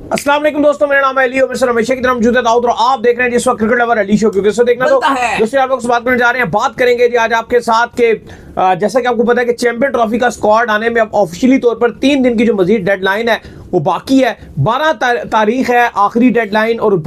अस्सलाम वालेकुम दोस्तों, मेरा नाम है अली और मैं हमेशा की तरह मौजूद है दाऊद और आप देख रहे हैं जिस वक्त क्रिकेट लवर अली शो, क्योंकि इसको देखना तो दोस्तों आप लोग से बात करने जा रहे हैं। बात करेंगे जी आज आपके साथ के जैसा कि आपको पता है कि चैंपियन ट्रॉफी का स्क्वाड आने में अब ऑफिशियली तौर पर 3 दिन की जो मजीद डेडलाइन है वो बाकी है। 12 तारीख है आखिरी डेडलाइन और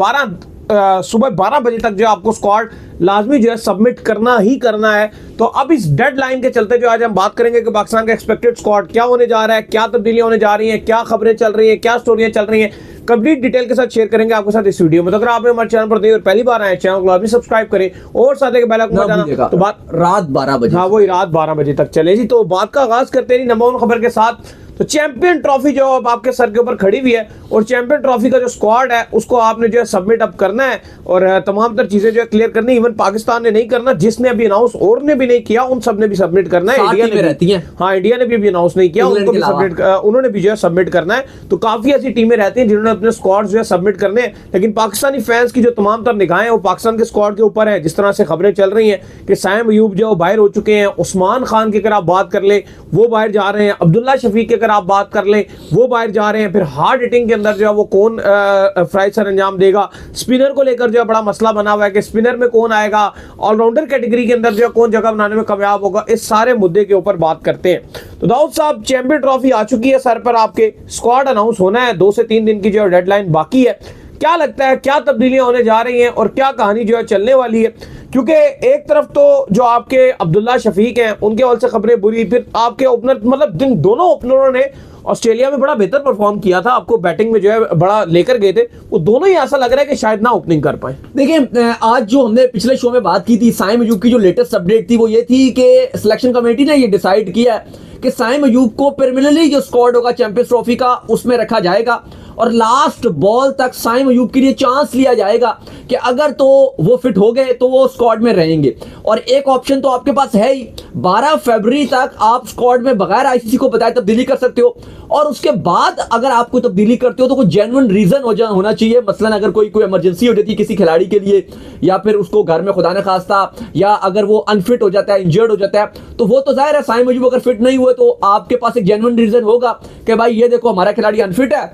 सुबह 12 बजे तक जो आपको स्क्वाड लाजमी जो है सबमिट करना ही करना है। तो अब इस डेडलाइन के चलते जो आज हम बात करेंगे कि पाकिस्तान का एक्सपेक्टेड स्क्वाड क्या होने जा रहा है, क्या तब्दीलियां होने जा रही हैं, क्या खबरें चल रही हैं, क्या स्टोरियां चल रही हैं, कंप्लीट डिटेल के साथ शेयर करेंगे आपके साथ इस वीडियो में। तो अगर आपने हमारे चैनल पर नए और पहली बार आए चैनल को अभी सब्सक्राइब करें और साथ ही बेल आइकन बजाना। तो बात रात 12 बजे, हाँ वही रात 12 बजे तक चले जी। तो बात का आगाज करते हैं नंबर 1 खबर के साथ। तो चैंपियन ट्रॉफी जो अब आपके सर के ऊपर खड़ी हुई है और चैंपियन ट्रॉफी का जो स्क्वाड है उसको आपने जो है सबमिट अब करना है और तमाम तर चीजें जो है क्लियर करनी। इवन पाकिस्तान ने नहीं करना, जिसने अभी अनाउंस और ने भी नहीं किया उन सब ने भी सबमिट करना है। इंडिया ने रहती है, हाँ इंडिया ने भी अभी अनाउंस नहीं किया, उनको भी सबमिट उन्होंने भी जो है सबमिट करना है। तो काफी ऐसी टीमें रहती हैं जिन्होंने अपने स्क्वाड जो है सबमिट करने हैं, लेकिन पाकिस्तानी फैंस की जो तमाम तर निगाहें वो पाकिस्तान के स्क्वाड के ऊपर है। जिस तरह से खबरें चल रही हैं कि साइम अयूब जो बाहर हो चुके हैं, उस्मान खान की अगर आप बात कर ले वो बाहर जा रहे हैं, अब्दुल्ला शफीक की अगर आप बात कर ले वो बाहर जा रहे हैं, फिर हार्ड हिटिंग के अंदर जो है वो कौन फ्राइज सर अंजाम देगा, स्पिनर को लेकर जो है बड़ा मसला बना हुआ है कि स्पिनर में कौन आएगा, ऑलराउंडर कैटेगरी के अंदर जो है कौन जगह बनाने में कामयाब होगा। इस सारे मुद्दे के ऊपर बात करते हैं। तो दाऊद साहब, चैंपियन ट्रॉफी आ चुकी है सर पर, आपके स्क्वाड अनाउंस होना है, 2 से 3 दिन की जो डेडलाइन बाकी है। क्या लगता है क्या तब्दीलियां होने जा रही हैं और क्या कहानी जो है चलने वाली है? क्योंकि एक तरफ तो जो आपके अब्दुल्ला शफीक हैं उनके हवाले से खबरें बुरी, फिर आपके ओपनर मतलब जिन दोनों ओपनरों ने ऑस्ट्रेलिया में बड़ा बेहतर परफॉर्म किया था, आपको बैटिंग में जो है बड़ा लेकर गए थे, वो दोनों ही ऐसा लग रहा है कि शायद ना ओपनिंग कर पाए। देखिए आज जो हमने पिछले शो में बात की थी, साइम अयूब की जो लेटेस्ट अपडेट थी वो ये थी कि सिलेक्शन कमेटी ने ये डिसाइड किया कि साइम अयूब को परमानेंटली जो स्क्वाड होगा चैंपियंस ट्रॉफी का उसमें रखा जाएगा और लास्ट बॉल तक साइम अयूब के लिए चांस लिया जाएगा कि अगर तो वो फिट हो गए तो वो स्क्वाड में रहेंगे। और एक ऑप्शन तो आपके पास है ही, 12 फरवरी तक आप स्क्वाड में बगैर आईसीसी को बताए तब्दीली कर सकते हो और उसके बाद अगर आपको तब्दीली करते हो तो कोई जेन्युइन रीजन होना चाहिए। मसलन अगर कोई इमरजेंसी हो जाती है किसी खिलाड़ी के लिए, या फिर उसको घर में खुदा न खास्ता, या अगर वो अनफिट हो जाता है, इंजर्ड हो जाता है, तो वो तो जाहिर है साइम अयूब अगर फिट नहीं हुए तो आपके पास एक जेन्युइन रीजन होगा कि भाई ये देखो हमारा खिलाड़ी अनफिट है,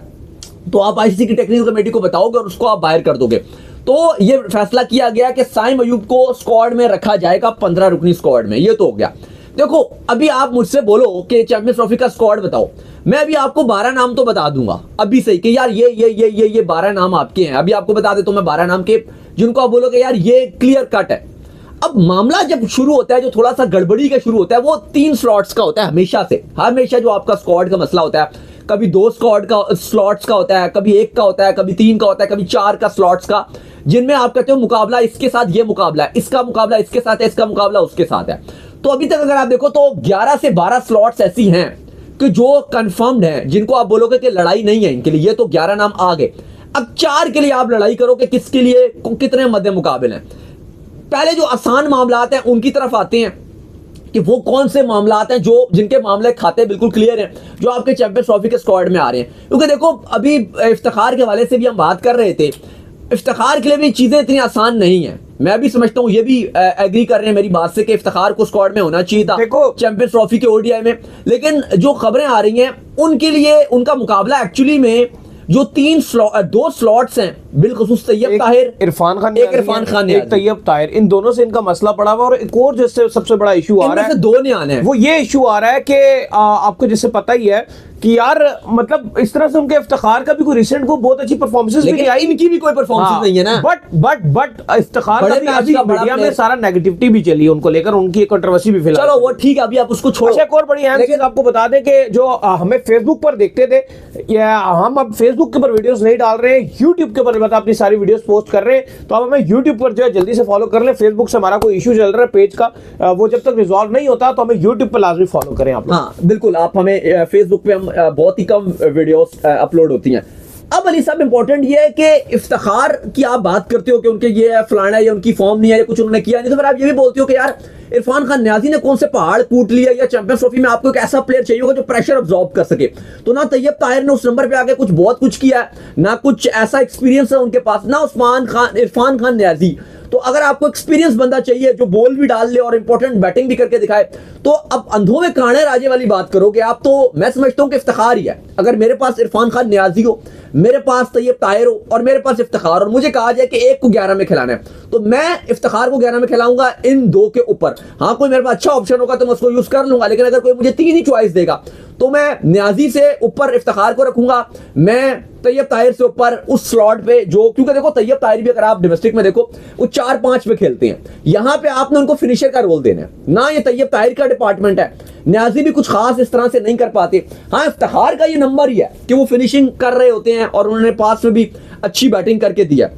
तो आप आईसीसी की टेक्निकल कमेटी को बताओगे और उसको आप बाहर कर दोगे। तो ये फैसला किया गया कि साइम अयूब को स्क्वाड में रखा जाएगा 15 रुकनी स्क्वाड में। ये तो हो गया। देखो अभी आप मुझसे बोलो कि चैंपियंस ट्रॉफी का स्क्वाड बताओ, मैं अभी आपको 12 नाम तो बता दूंगा अभी से कि यार ये 12 नाम आपके हैं। अभी आपको बता देता हूं मैं 12 नाम के जिनको आप बोलोगे यार ये क्लियर कट है। अब मामला जब शुरू होता है, जो थोड़ा सा गड़बड़ी का शुरू होता है, वो 3 स्लॉट्स का होता है हमेशा जो आपका स्क्वाड का मसला होता है। कभी 2 स्क्वाड का स्लॉट्स का होता है, कभी 1 का होता है, कभी 3 का होता है, कभी 4 का स्लॉट्स का, जिनमें आप कहते हो मुकाबला इसके साथ ये मुकाबला है, इसका मुकाबला इसके साथ है, इसका मुकाबला उसके साथ है। तो अभी तक अगर आप देखो तो 11 से 12 स्लॉट्स ऐसी हैं कि जो कंफर्म्ड हैं, जिनको आप बोलोगे कि लड़ाई नहीं है इनके लिए, ये तो 11 नाम आ गए। अब 4 के लिए आप लड़ाई करो कि किसके लिए कितने मध्य मुकाबले हैं। पहले जो आसान मामलात हैं उनकी तरफ आते हैं कि वो कौन से मामलात हैं जो जिनके मामले खाते बिल्कुल क्लियर हैं, जो आपके चैंपियंस ट्रॉफी के स्क्वाड में आ रहे हैं। क्योंकि देखो अभी इफ्तिखार के हवाले से भी हम बात कर रहे थे, इफ्तिखार के लिए भी चीजें इतनी आसान नहीं है। मैं भी समझता हूं, ये भी एग्री कर रहे हैं मेरी बात से कि इफ्तिखार को स्क्वाड में होना चाहिए था चैंपियंस ट्रॉफी के ओडीआई में, लेकिन जो खबरें आ रही हैं उनके लिए उनका मुकाबला एक्चुअली में जो 2 स्लॉट्स हैं, बिलखुसूस तैयब ताहिर, इरफान खान, एक तैयब ताहिर, इन दोनों से इनका मसला पड़ा हुआ। और एक और जिससे सबसे बड़ा इशू आ रहा है, 2 ने आने हैं, वो ये इशू आ रहा है कि भी जिससे पता ही है कि यार मतलब इस तरह से उनके इफ्तिखार का भी कोई रिसेंट को बहुत अच्छी परफॉर्मेंस भी आई, इनकी भी कोई परफॉर्मेंस नहीं है ना। बट इफ्तिखार का भी अभी मीडिया में सारा नेगेटिविटी भी चली है उनको लेकर, उनकी कंट्रोवर्सी भी फिलहाल। चलो वो ठीक है, अभी आप उसको छोड़ो। एक और बड़ी अहम चीज आपको बता दें कि जो हमें फेसबुक पर देखते थे, या हम अब फेसबुक के ऊपर वीडियोस नहीं डाल रहे हैं, यूट्यूब के ऊपर अपनी सारी वीडियोस पोस्ट कर रहे हैं। तो आप हमें यूट्यूब पर जो है जल्दी से फॉलो कर लें। फेसबुक से हमारा कोई इशू चल रहा है पेज का, वो जब तक रिजॉल्व नहीं होता तो हमें यूट्यूब पर लाजमी फॉलो करें आप। हाँ बिल्कुल, आप हमें फेसबुक पे हम बहुत ही कम वीडियोस अपलोड होती हैं। अब अली साहब इंपॉर्टेंट ये है कि इफ्तिखार की आप बात करते हो कि उनके ये है फलाना, या उनकी फॉर्म नहीं है, या कुछ उन्होंने किया नहीं, तो फिर आप ये भी बोलते हो कि यार इरफान खान न्याजी ने कौन से पहाड़ कूट लिया, या चैंपियंस ट्रॉफी में आपको एक ऐसा प्लेयर चाहिए होगा जो प्रेशर अब्सॉर्ब कर सके। तो ना तैयब ताहिर ने उस नंबर पे आके कुछ बहुत कुछ किया है, ना कुछ ऐसा एक्सपीरियंस है उनके पास, ना इरफान खान न्याजी। तो अगर आपको एक्सपीरियंस बंदा चाहिए जो बॉल भी डाल ले और इंपॉर्टेंट बैटिंग भी करके दिखाए, तो अब अंधों में काने राजे वाली बात करोगे आप, तो मैं समझता हूं कि इफ्तिखार ही है। अगर मेरे पास इरफान खान नियाजी हो, मेरे पास तैयब ताहिर हो और मेरे पास इफ्तिखार, और मुझे कहा जाए कि एक को 11 में खिलाना है, तो मैं इफ्तिखार को 11 में खिलाऊंगा इन दो के ऊपर। हाँ, कोई मेरे पास अच्छा ऑप्शन होगा तो मैं उसको यूज कर लूंगा, लेकिन अगर कोई मुझे 3 ही चॉइस देगा तो मैं नियाजी से ऊपर इफ्तिखार को रखूंगा, मैं तैयब ताहिर से ऊपर उस स्लॉट पे जो, क्योंकि देखो तैयब ताहिर भी अगर आप डोमेस्टिक में देखो वो 4-5 पे खेलते हैं, यहां पे आपने उनको फिनिशर का रोल देना है ना, ये तैयब ताहिर का डिपार्टमेंट है। नियाजी भी कुछ खास इस तरह से नहीं कर पाते। हाँ, इफ्तिखार का ये नंबर ही है कि वो फिनिशिंग कर रहे होते हैं और उन्होंने पास में भी अच्छी बैटिंग करके दिया।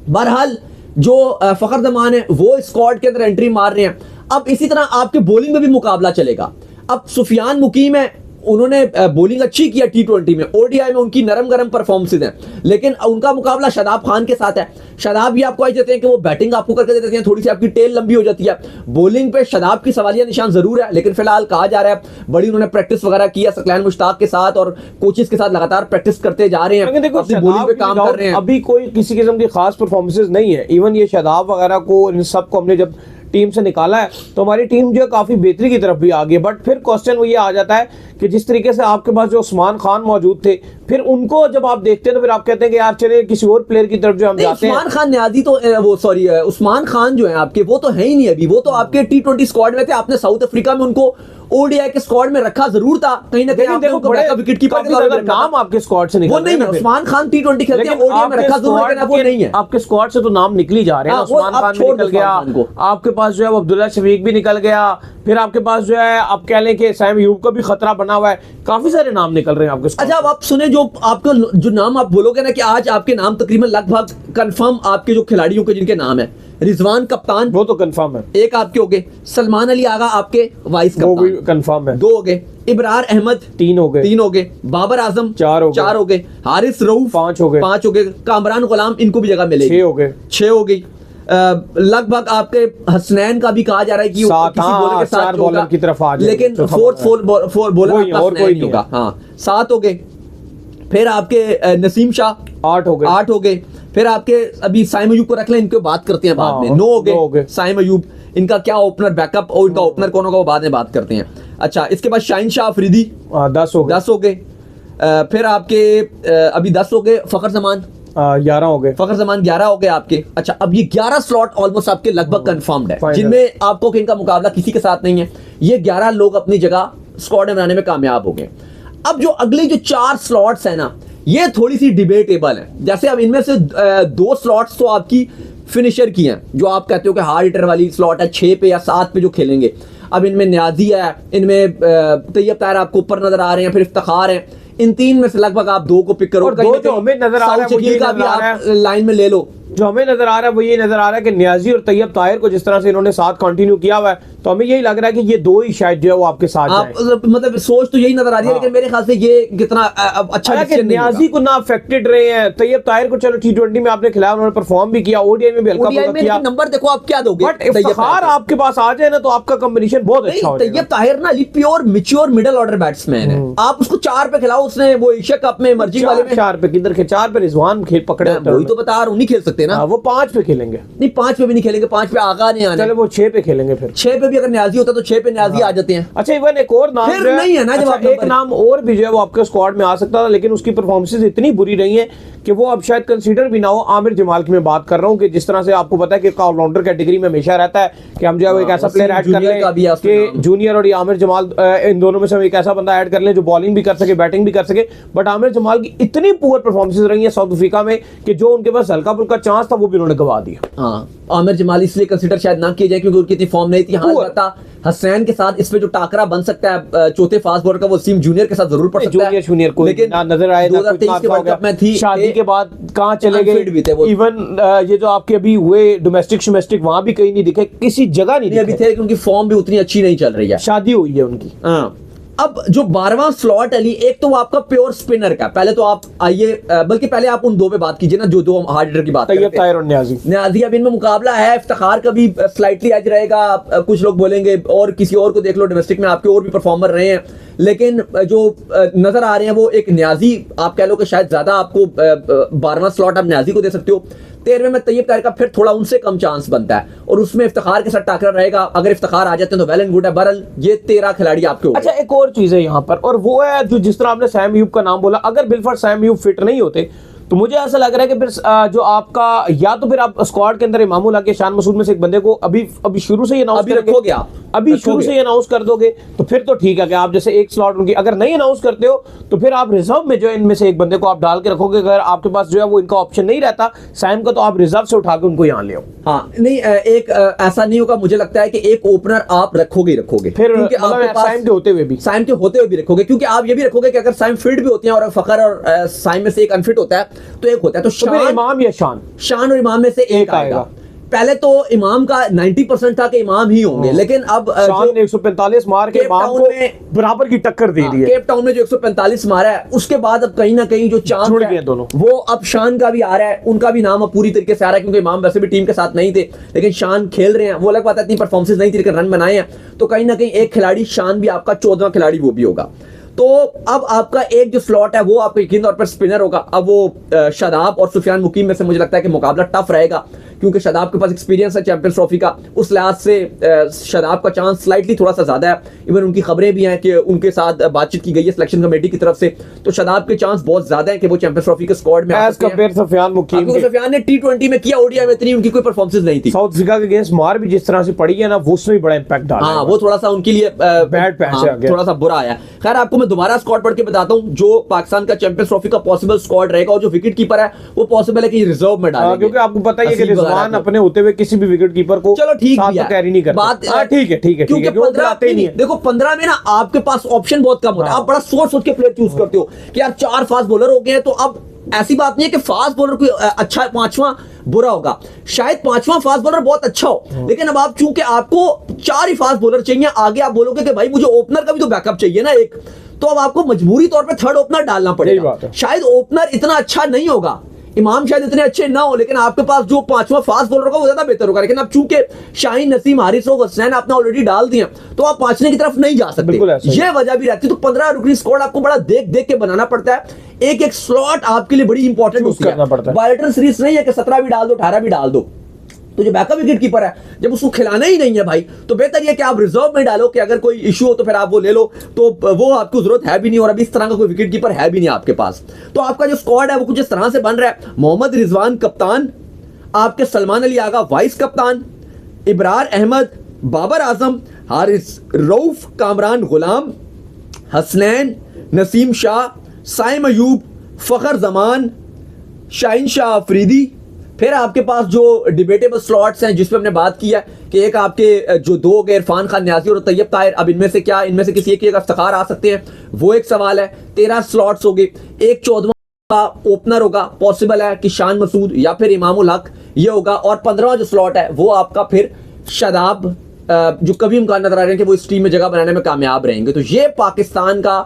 बहरहाल जो फखर जमान है वो स्क्वाड के अंदर एंट्री मार रहे हैं। अब इसी तरह आपके बॉलिंग में भी मुकाबला चलेगा। अब सुफियान मुकीम है, उन्होंने बॉलिंग अच्छी किया T20 में, ओडीआई में उनकी नरम गरम परफॉर्मेंसेज हैं, लेकिन उनका मुकाबला शादाब खान के साथ है। शादाब भी आपको आज देते हैं कि वो बैटिंग आपको करके दे देते हैं, थोड़ी सी आपकी टेल लंबी हो जाती है। बॉलिंग पे शादाब की सवालिया निशान जरूर है, लेकिन फिलहाल कहा जा रहा है बड़ी उन्होंने प्रैक्टिस वगैरह किया सकलैन मुश्ताक के साथ और कोचेस के साथ लगातार प्रैक्टिस करते जा रहे हैं, अपनी बॉलिंग पे काम कर रहे हैं। अभी कोई किसी किस्म की खास परफॉर्मेंसेज नहीं है। इवन ये शादाब वगैरह को, इन सबको हमने जब टीम से निकाला है तो हमारी टीम जो है काफी बेहतरी की तरफ भी आ गई। बट फिर क्वेश्चन वो ये आ जाता है कि जिस तरीके से आपके पास जो उस्मान खान मौजूद थे, फिर उनको जब आप देखते हैं तो फिर आप कहते हैं कि यार चले किसी और प्लेयर की तरफ जो हम जाते हैं। उस्मान खान नियाजी तो वो सॉरी उस्मान खान जो है आपके, वो तो है ही नहीं अभी, वो तो आपके T20 स्क्वाड में थे। आपने साउथ अफ्रीका में उनको ओडीआई के स्क्वाड में रखा जरूर था, कहीं ना कहीं देखो विकेट कीपर के तौर पे नाम आपके स्क्वाड से निकल वो नहीं है। उस्मान खान T20 खेलते हैं, ओडीआई में रखा जरूर, लेकिन वो नहीं है। आपके स्क्वाड से तो नाम निकल ही जा रहे हैं। उस्मान खान भी निकल गया, आपके पास जो है अब्दुल्ला शफीक भी निकल गया, फिर आपके पास जो है आप कह लें कि सैम अयूब का भी खतरा बना हुआ है, काफी सारे नाम निकल रहे हैं आपके। अच्छा, अब आप सुने जो आपको जो नाम आप बोलोगे ना कि आज आपके नाम तकरीबन लगभग कंफर्म आपके जो खिलाड़ियों के जिनके नाम है, रिजवान कप्तान वो तो कंफर्म है, एक आपके हो गए, सलमान अली आगा आपके वाइस कप्तान, वो भी कंफर्म है, 2 हो गए, इब्रार अहमद 3 हो गए, बाबर आजम 4 हो गए, हारिस रऊफ 5 हो गए, कामरान गुलाम इनको भी जगह मिलेगी 6 हो गई। लगभग आपके हसनैन का भी कहा जा रहा है कि किसी बॉलर के साथ बॉलर की तरफ आ जाए, लेकिन फोर बॉलर आपका नहीं होगा। हाँ, 7 हो गए। फिर आपके नसीम शाह 8 हो गए। फिर आपके अभी साइम अयूब को रख लें, इनको बात करते हैं बाद में। 9 हो गए साइम अयूब, इनका क्या ओपनर बैकअप और इनका ओपनर कौन होगा वो बाद में बात करते हैं। अच्छा, इसके बाद शाहीन शाह अफरीदी 10 हो गए। फिर आपके अभी 10 हो गए। फखर जमान 11 हो गए। फखर जमान 11 हो गए आपके। अच्छा, अब ये 11 स्लॉट ऑलमोस्ट आपके लगभग कंफर्म्ड है, जिनमें आपको इनका मुकाबला किसी के साथ नहीं है। ये 11 लोग अपनी जगह स्क्वाड बनाने में कामयाब हो गए। अब जो अगले जो 4 स्लॉट्स है ना, ये थोड़ी सी डिबेटेबल है। जैसे अब इनमें से 2 स्लॉट्स तो आपकी फिनिशर की हैं, जो आप कहते हो कि हार्ड हिटर वाली स्लॉट है, 6 पे या 7 पे जो खेलेंगे। अब इनमें नियाजी है, इनमें तैयब ताहिर आपको ऊपर नजर आ रहे हैं, फिर इफ्तिखार है। इन 3 में से लगभग आप 2 को पिक करो। जो हमें नजर आ रहा है वो ये का भी आप लाइन में ले लो। जो हमें नजर आ रहा है वो ये नजर आ रहा है कि नियाजी और तैयब ताहिर को जिस तरह से इन्होंने साथ कंटिन्यू किया हुआ है, तो हमें यही लग रहा है कि ये 2 ही शायद जो है वो आपके साथ आप मतलब सोच तो यही नजर आ रही है। लेकिन मेरे ख्याल से ये कितना अच्छा है। नियाजी को ना अफेक्टेड रहे हैं, तैयब ताहिर को चलो T20 में आपने खिलाया, उन्होंने परफॉर्म भी किया, ओडीआई में भी हल्का फुल्का किया। नंबर देखो आप क्या दोगे, बट इफ्तिखार आपके पास आ जाए ना तो आपका कॉम्बिनेशन बहुत अच्छा हो जाएगा। तैयब ताहिर ना pure mature middle order batsman है। आप उसको 4 पे खिलाओ, उसने वो एशिया कप में इमर्जिंग वाले में 4 पे किधर के 4 पे रिजवान खेल पकड़े, वही तो बता रहा हूं, नहीं खेल सकते ना वो 5 पे खेलेंगे। नहीं, 5 पे भी नहीं खेलेंगे, 5 पे आगा नहीं आने, चलो वो 6 पे खेलेंगे। फिर 6 पे भी अगर न्याजी होता तो 6 पे न्याजी आ जाते हैं। अच्छा, इवन एक और नाम फिर नहीं है ना, जब एक नाम और भी जो है वो आपके स्क्वाड में आ सकता था, लेकिन उसकी परफॉर्मेंसेस इतनी बुरी रही है कि वो अब शायद कंसीडर भी ना हो। आमिर जमाल की मैं बात कर रहा हूँ कि जिस तरह से आपको पता है कि ऑलराउंडर कैटेगरी में हमेशा रहता है कि हम जो है एक ऐसा प्लेयर ऐड कर लें कि जूनियर और आमिर जमाल इन दोनों में से हम एक ऐसा बंदा ऐड कर लें जो बॉलिंग भी कर सके, बैटिंग भी कर सके। बट आमिर जमाल की इतनी पुअर परफॉर्मेंसेस रही है साउथ अफ्रीका में कि जो उनके पास हल्का फुल्का चांस था वो भी उन्होंने गवा दिया। हाँ, आमिर जमाल इसलिए कंसीडर शायद ना किया जाए क्योंकि उनकी इतनी फॉर्म नहीं थी। हाँ, बता हसनैन के साथ इस पे जो टाकरा बन सकता है चौथे फास्ट बॉलर का, वो सीम जूनियर के साथ जरूर पड़ सकता है। जूनियर को लेकिन नजर आया 2023 के वर्ल्ड कप में थी, शादी के बाद कहां चले गए। इवन ये जो आपके अभी हुए डोमेस्टिक वहां भी कहीं नहीं दिखे, किसी जगह नहीं अभी थे, क्योंकि फॉर्म भी उतनी अच्छी नहीं चल रही है। शादी हुई है उनकी। अब जो 12वां स्लॉट अली, एक तो वो आपका प्योर स्पिनर का, पहले तो आप आइए, बल्कि पहले आप उन 2 पे बात कीजिए ना, जो 2 हार्ड हिटर की बात करते हैं, ताहिर और न्याजी। अब इनमें मुकाबला है, इफ्तिखार का भी स्लाइटली एज रहेगा। कुछ लोग बोलेंगे और किसी और को देख लो, डोमेस्टिक में आपके और भी परफॉर्मर रहे हैं, लेकिन जो नजर आ रहे हैं वो एक न्याजी, आप कह लो कि शायद ज्यादा आपको 12वां स्लॉट आप न्याजी को दे सकते हो। 13वें में तैयब तारिक का फिर थोड़ा उनसे कम चांस बनता है, और उसमें इफ्तिखार के साथ टाकरा रहेगा। अगर इफ्तिखार आ जाते हैं तो वेल एंड गुड है। बहरहाल ये 13 खिलाड़ी आपके हो गए। अच्छा, एक और चीज है यहाँ पर, और वो है जो जिस तरह आपने सैम अयूब का नाम बोला, अगर बिलफर्ड सैम अयूब फिट नहीं होते तो मुझे ऐसा लग रहा है कि फिर जो आपका, या तो फिर आप स्क्वाड के अंदर इमामुल हक या शान मसूद में से एक बंदे को अभी शुरू से ही अनाउंस रखोगे, अभी शुरू से ही अनाउंस कर दोगे तो फिर तो ठीक है कि आप जैसे एक स्लॉट उनकी, अगर नहीं अनाउंस करते हो तो फिर आप रिजर्व में जो है इनमें से एक बंदे को आप डाल के रखोगे। अगर आपके पास जो है वो इनका ऑप्शन नहीं रहता सैम का, तो आप रिजर्व से उठा के उनको यहाँ ले आओ। हाँ नहीं, एक ऐसा नहीं होगा, मुझे लगता है कि एक ओपनर आप रखोगे फिर सैम के होते हुए भी रखोगे, क्योंकि आप ये भी रखोगे कि अगर सैम फिट भी होते हैं और फखर और सैम में से एक अनफिट होता है तो एक होता है, तो इमाम या शान और इमाम में से एक आएगा। पहले तो इमाम का 90% था कि इमाम ही होंगे, लेकिन अब शान ने 145 मार के इमाम को बराबर की टक्कर दे दी है। केप टाउन में जो 145 मारा है, उसके बाद अब कहीं ना कहीं जो चांस जुड़ गए दोनों, वो अब शान का भी आ रहा है, उनका भी नाम अब पूरी तरीके से आ रहा है, क्योंकि इमाम वैसे भी टीम के साथ नहीं थे, लेकिन शान खेल रहे हैं। वो अलग बात है, इतनी परफॉर्मेंस नहीं थी लेकिन रन बनाए हैं, तो कहीं ना कहीं एक खिलाड़ी शान भी आपका 14वां खिलाड़ी वो भी होगा। तो अब आपका एक जो स्लॉट है वो आपका यकीन तौर पर स्पिनर होगा। अब वो शादाब और सुफियान मुकीम में से मुझे लगता है कि मुकाबला टफ रहेगा, क्योंकि शादाब के पास एक्सपीरियंस है चैंपियंस ट्रॉफी का, उस लिहाज से शादाब का चांस स्लाइटली थोड़ा सा ज्यादा है। इवन उनकी खबरें भी हैं कि उनके साथ बातचीत की गई है सिलेक्शन कमेटी की तरफ से, तो शादाब के चांस बहुत ज्यादा है कि वो चैंपियंस ट्रॉफी के स्क्वाड में आ सकते हैं। सुफियान ने T20 में किया, ओडीआई में इतनी उनकी कोई परफॉर्मेंस नहीं थी। साउथ अफ्रीका के अगेंस्ट मार भी जिस तरह से पड़ी है ना, वो उसमें बड़ा इंपैक्ट डाला। हाँ, वो थोड़ा सा उनके लिए बैड पैच है, थोड़ा सा बुरा आया। खैर, आपको मैं दोबारा स्क्वाड पढ़ के बताता हूं जो पाकिस्तान का चैंपियंस ट्रॉफी का पॉसिबल स्क्वाड रहेगा, और जो विकेट कीपर है वो पॉसिबल है कि रिजर्व में डालेंगे, क्योंकि आपको पता ही है कि रिजवान अपने होते हुए किसी भी विकेट कीपर को चलो ठीक है कैरी नहीं करता। ठीक है, क्योंकि 15 में ना आपके पास ऑप्शन बहुत कम होता है। आप बड़ा सोच के प्लेयर चूज करते हो कि यार 4 फास्ट बॉलर हो गए, तो अब ऐसी बात नहीं है कि फास्ट बॉलर कोई अच्छा 5वां बुरा होगा, शायद 5वां फास्ट बॉलर बहुत अच्छा हो, लेकिन अब आप चूंकि आपको 4 ही फास्ट बॉलर चाहिए, आगे आप बोलोगे कि भाई मुझे ओपनर का भी तो बैकअप चाहिए ना एक, तो अब आपको मजबूरी तौर पे थर्ड ओपनर डालना पड़ेगा। शायद ओपनर इतना अच्छा नहीं होगा, इमाम शायद इतने अच्छे ना हो, लेकिन आपके पास जो 5वां फास्ट बॉलर होगा वो ज्यादा बेहतर होगा। लेकिन अब चूंकि शाहीन, नसीम, हारिस और हसनैन आपने ऑलरेडी डाल दिए, तो आप 5वें की तरफ नहीं जा सकते, ये वजह भी रहती है। तो 15 रुकनी स्क्वाड आपको बड़ा देख के बनाना पड़ता है। एक स्लॉट आपके लिए बड़ी इंपॉर्टेंट होती है। बायोलेटर सीरीज नहीं है कि 17 भी डाल दो, 18 भी डाल दो। तो जो बैकअप विकेट कीपर है, जब उसको खिलाना ही नहीं है भाई, तो बेहतर ये कि आप रिजर्व में डालो कि अगर कोई इशू हो तो फिर आप वो ले लो, तो वो आपको जरूरत है भी नहीं, और अभी इस तरह का कोई विकेट कीपर है भी नहीं आपके पास। तो आपका जो स्क्वाड है वो कुछ इस तरह से बन रहा है। मोहम्मद रिजवान कप्तान, आपके सलमान अली आगा वाइस कप्तान, इब्रार अहमद, बाबर आजम, हारिस रऊफ, कामरान गुलाम, हसनैन, नसीम शाह, साइम अयूब, फखर जमान, शाहीन शाह अफरीदी। फिर आपके पास जो डिबेटेबल स्लॉट्स हैं जिसपे हमने बात की है कि एक आपके जो 2 हो गए, इरफान खान न्याजी और तैयब ताहिर, अब इनमें से किसी एक इफ्तिखार आ सकते हैं, वो एक सवाल है। 13 स्लॉट्स हो गए, एक 14वां का ओपनर होगा, पॉसिबल है कि शान मसूद या फिर इमामुल हक ये होगा, और 15वां जो स्लॉट है वो आपका फिर शादाब, जो कभी इम्कान नजर आ रहे हैं कि वो इस टीम में जगह बनाने में कामयाब रहेंगे। तो ये पाकिस्तान का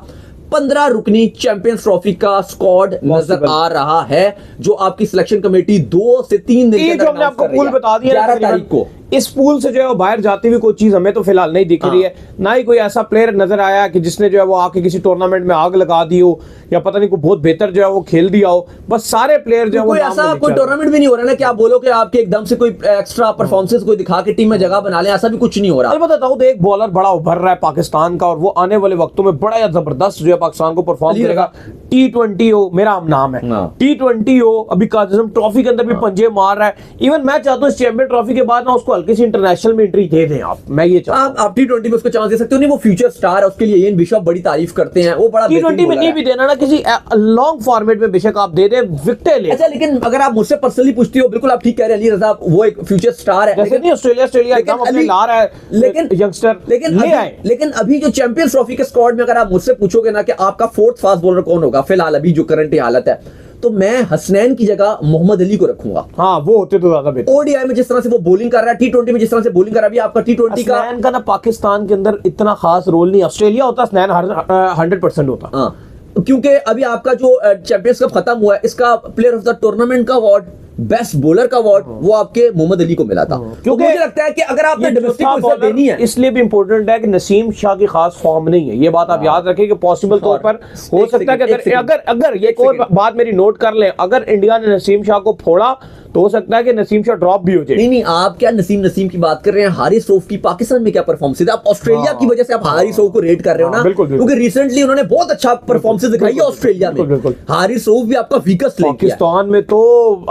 15 रुकनी चैंपियंस ट्रॉफी का स्क्वाड नजर आ रहा है, जो आपकी सिलेक्शन कमेटी 2 से 3 दिन के अंदर हमने आपको पूल बता दिया 11 तारीख को। इस पूल से जो है बाहर जाती हुई कोई चीज हमें तो फिलहाल नहीं दिख रही है, ना ही कोई ऐसा प्लेयर नजर आया कि जिसने जो है वो आके किसी टूर्नामेंट में आग लगा दी हो, या पता नहीं कोई बहुत बेहतर जो है वो खेल दिया हो। बस सारे प्लेयर जो है कोई ऐसा कोई टूर्नामेंट भी नहीं हो रहा ना कि आप बोलो कि आपके एकदम से कोई एक्स्ट्रा परफॉर्मेंस कोई दिखा के टीम में जगह बना ले, ऐसा भी कुछ नहीं हो रहा। अलबत्ता दाऊद एक बॉलर बड़ा उभर रहा है पाकिस्तान का, और वो आने वाले वक्तों में बड़ा जबरदस्त जो है पाकिस्तान को परफॉर्म करेगा। T20 हो, मेरा नाम है T20 हो, अभी काज़म ट्रॉफी के अंदर भी पंजे मार रहा है। इवन मैं चाहता हूँ इस चैंपियन ट्रॉफी के बाद ना उसको हल्की सी इंटरनेशनल में एंट्री दे दें आप, मैं ये चाहता हूं। आप T20 में उसको चांस दे सकते हो। नहीं, वो फ्यूचर स्टार है, उसके लिए इयन बिशप बड़ी तारीफ करते हैं, वो बड़ा T20 में नहीं भी देना ना, किसी लॉन्ग फॉर्मेट में बेशक आप दे दे, विकेटें ले। अच्छा, लेकिन अगर आप मुझसे पर्सनली पूछती हो, बिल्कुल आप ठीक कह रहे हैं अली रजा, वो एक फ्यूचर स्टार है। जैसे नहीं ऑस्ट्रेलिया एकदम अपने ला रहा है, लेकिन यंगस्टर ले आए। लेकिन अभी जो चैंपियंस ट्रॉफी के स्क्वाड में अगर आप मुझसे पूछोगे ना कि आपका 4th फास्ट बॉलर कौन होगा फिलहाल अभी जो करंट हालत है, तो मैं हसनैन की जगह मोहम्मद अली को रखूंगा। हाँ, वो होते तो ज्यादा बेहतर। ओडीआई में जिस तरह से वो बॉलिंग कर रहा है, T20 में जिस तरह से बॉलिंग कर रहा है, अभी आपका T20 का हसनैन का ना पाकिस्तान के अंदर इतना खास रोल नहीं। ऑस्ट्रेलिया होता हसनैन 100% होता। हाँ, क्योंकि अभी आपका जो चैंपियंस कप खत्म हुआ है, इसका प्लेयर ऑफ द टूर्नामेंट का अवार्ड बेस्ट बॉलर का अवार्ड वो आपके मोहम्मद अली को मिला था। क्योंकि मुझे लगता है कि अगर आपने डोमेस्टिक को इज्जत देनी है, इसलिए भी इंपॉर्टेंट है कि नसीम शाह की खास फॉर्म नहीं है, ये बात आप याद रखें कि पॉसिबल तौर पर हो सकता है कि अगर ये एक और बात मेरी नोट कर लें, अगर इंडिया ने नसीम शाह को फोड़ा तो हो सकता है कि नसीम शाह ड्रॉप भी हो जाए। नहीं, आप क्या नसीम की बात कर रहे हैं? हारिस रऊफ की पाकिस्तान में क्या परफॉर्मेंस है? आप ऑस्ट्रेलिया की वजह से आप हारिस रऊफ को रेट कर रहे हो ना, क्योंकि रिसेंटली उन्होंने बहुत अच्छा परफॉर्मेंस दिखाई है ऑस्ट्रेलिया में। हारिस रऊफ भी आपका वीकेस्ट पाकिस्तान में तो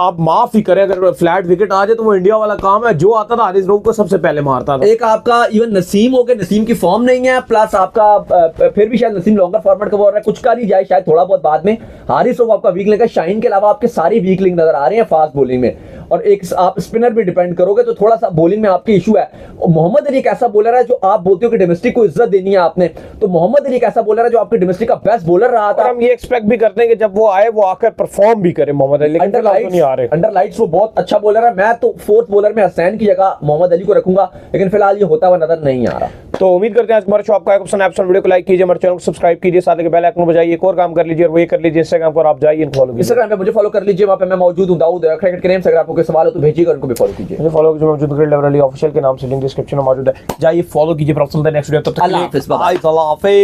आप माफ ही करें, अगर फ्लैट विकेट आ जाए तो वो इंडिया वाला काम है, जो आता था हारिस रऊफ को सबसे पहले मारता था। एक आपका इवन नसीम हो गया, नसीम की फॉर्म नहीं है, प्लस आपका फिर भी शायद नसीम लॉन्गर फॉर्मेट का बॉलर है, कुछ का नहीं जाए शायद थोड़ा बहुत बाद में। हारिस रऊफ आपका वीक लिंक है, शाहीन के अलावा आपके सारे वीक लिंक नजर आ रहे हैं फास्ट बॉलिंग में, और एक आप स्पिनर भी डिपेंड करोगे तो थोड़ा सा बॉलिंग में आपके इशू है। मोहम्मद अली एक ऐसा बॉलर है जो आप बोलते हो कि डोमेस्टिक को इज्जत देनी है आपने, तो मोहम्मद अली एक ऐसा बॉलर है जो आपके डोमेस्टिक का बेस्ट बॉलर रहा था। हम ये एक्सपेक्ट भी करते हैं कि जब वो आए वो आकर परफॉर्म भी करे मोहम्मद अली, अंडर लाइट्स वो बहुत अच्छा बॉलर है। मैं तो फोर्थ बॉलर में हसैन की जगह मोहम्मद अली को रखूंगा, लेकिन फिलहाल ये होता हुआ नजर नहीं आ रहा। तो उम्मीद करते हैं आज हमारे शो आपका वीडियो को लाइक कीजिए, हमारे चैनल को सब्सक्राइब कीजिए, साथ ही बेल आइकन बजाइए, एक और काम कर लीजिए और वो ये कर लीजिए इंस्टाग्राम पर आप जाइए फॉलो कीजिए। इंस्टाग्राम पे मुझे फॉलो कर लीजिए, वहां पे मैं मौजूद हूं, दाऊद क्रिकेट के नेम से। अगर आपको कोई सवाल हो तो भेजिएगा, उनको भी फॉलो कीजिए। मुझे फॉलो कीजिए, मौजूद क्रिकेट लेवल अली ऑफिशियल के नाम से, लिंक डिस्क्रिप्शन में मौजूद है, जाइए फॉलो कीजिए। नेक्स्ट वीडियो तब तक अल्लाह हाफिज़। बाय, अल्लाह हाफिज़।